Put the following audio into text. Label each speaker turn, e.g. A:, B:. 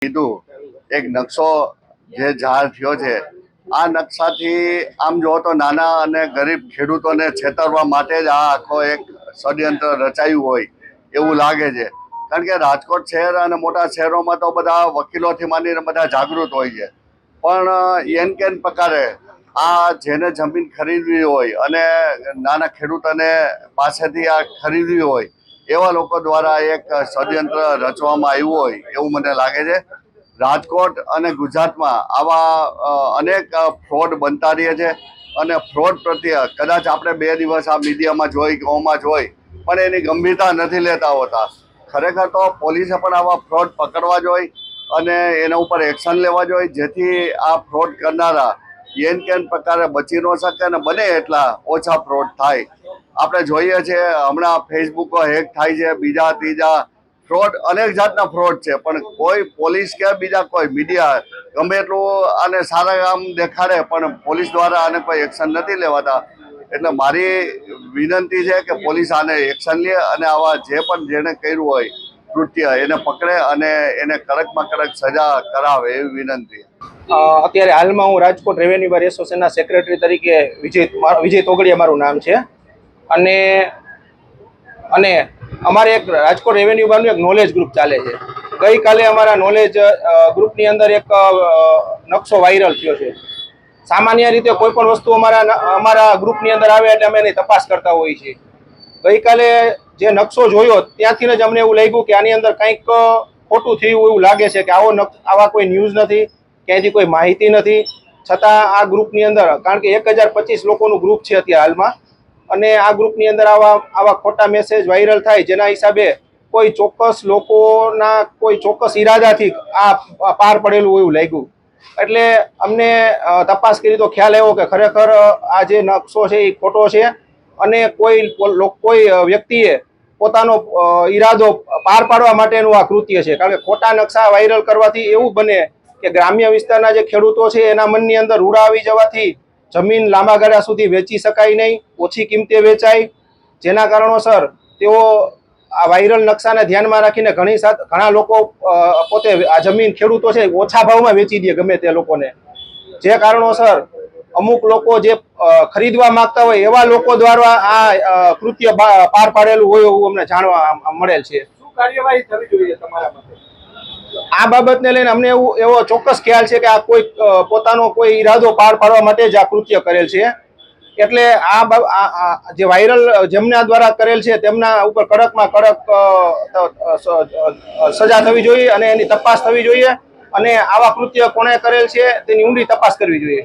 A: કીધું એક નકશો જે જાહેર થયો છે, આ નકશાથી આમ જો તો નાના અને ગરીબ ખેડૂતોને છેતરવા માટે જ આ આખો એક ષડયંત્ર રચાયું હોય એવું લાગે છે. કારણ કે રાજકોટ શહેર અને મોટા શહેરોમાં તો બધા વકીલોથી માંડીને બધા જાગૃત હોય છે, પણ એન કેન પ્રકારે આ જેને જમીન ખરીદવી હોય અને નાના ખેડૂતોને પાસેથી આ ખરીદવી હોય એવા લોકો દ્વારા એક ષડયંત્ર રચવામાં આવ્યું હોય એવું મને લાગે છે. રાજકોટ અને ગુજરાતમાં આવા અનેક ફ્રોડ બનતા રહે છે અને ફ્રોડ પ્રત્યે કદાચ આપણે 2 દિવસ આ મીડિયામાં જોઈ કે ઓમાં જોઈ પણ એની ગંભીરતા નથી લેતા હોતા. ખરેખર તો પોલીસે પણ આવા ફ્રોડ પકડવા જોઈએ અને એના ઉપર એક્શન લેવા જોઈએ, જેથી આ ફ્રોડ કરનારા એન કેન પ્રકારે બચી ન શકે અને બને એટલા ઓછા ફ્રોડ થાય. આપણે જોઈએ છીએ હમણાં ફેસબુકો હેક થાય છે, બીજા ત્રીજા ફ્રોડ અનેક જાતના ફ્રોડ છે, પણ કોઈ પોલીસ કે બીજા કોઈ મીડિયા ગમે એટલું આને સારા કામ દેખાડે પણ પોલીસ દ્વારા આને કોઈ એક્શન નથી લેવાતા. એટલે મારી વિનંતી છે કે પોલીસ આને એક્શન લે અને આવા જે પણ જેને કર્યું હોય કૃત્ય એને પકડે અને એને કડકમાં કડક સજા કરાવે એવી વિનંતી.
B: અત્યારે હાલમાં હું રાજકોટ રેવન્યુ બાર એસોસિએશનના સેક્રેટરી તરીકે વિજય તોગડિયા મારું નામ છે અને અમારે એક રાજકોટ રેવન્યુ બારનું એક નોલેજ ગ્રુપ ચાલે છે. ગઈકાલે અમારા નોલેજ ગ્રુપની અંદર એક નકશો વાયરલ થયો છે. સામાન્ય રીતે કોઈ પણ વસ્તુ અમારા ગ્રુપની અંદર આવે એટલે અમે એની તપાસ કરતા હોઈએ છીએ. ગઈકાલે જે નકશો જોયો ત્યાંથી જ અમને એવું લાગ્યું કે આની અંદર કંઈક ખોટું થયું એવું લાગે છે કે આવા કોઈ ન્યૂઝ નથી, ક્યાંયથી કોઈ માહિતી નથી. છતાં આ ગ્રુપની અંદર, કારણ કે 1025 લોકોનું ગ્રુપ છે અત્યારે હાલમાં, અને આ ગ્રુપની અંદર આવા ખોટા મેસેજ વાયરલ થાય જેના હિસાબે કોઈ ચોક્કસ લોકોના કોઈ ચોક્કસ ઈરાદાથી આ પાર પડેલું એવું લાગ્યું. એટલે અમને તપાસ કરી તો ખ્યાલ આવ્યો કે ખરેખર આ જે નકશો છે એ ખોટો છે અને કોઈ વ્યક્તિએ પોતાનો ઈરાદો પાર પાડવા માટેનું આ કૃત્ય છે. કારણ કે ખોટા નકશા વાયરલ કરવાથી એવું બને કે ગ્રામ્ય વિસ્તારના જે ખેડૂતો છે એના મનની અંદર રૂડા આવી જવાથી જમીન લાંબા ગાળા સુધી વેચી શકાય નહીં, ઓછી કિંમતે વેચાય, જેના કારણોસર તેઓ આ વાયરલ નકશાને ધ્યાનમાં રાખીને ઘણા લોકો પોતે આ જમીન ખેડૂતો છે ઓછા ભાવમાં વેચી દે ગમે તે લોકોને, જે કારણોસર અમુક લોકો જે ખરીદવા માંગતા હોય એવા લોકો દ્વારા આ કૃત્ય પાર પાડેલું હોય એવું અમને જાણવા મળેલ છે.
C: શું કાર્યવાહી થવી જોઈએ તમારા મતે?
B: આ બાબતને લઈને અમને એવો ચોક્કસ ખ્યાલ છે કે આ કોઈ પોતાનો કોઈ ઈરાદો પાર પાડવા માટે જ આ કૃત્ય કરેલ છે. એટલે આ જે વાયરલ જેમના દ્વારા કરેલ છે તેમના ઉપર કડકમાં કડક સજા થવી જોઈએ અને એની તપાસ થવી જોઈએ અને આવા કૃત્ય કોણે કરેલ છે તેની ઊંડી તપાસ કરવી જોઈએ.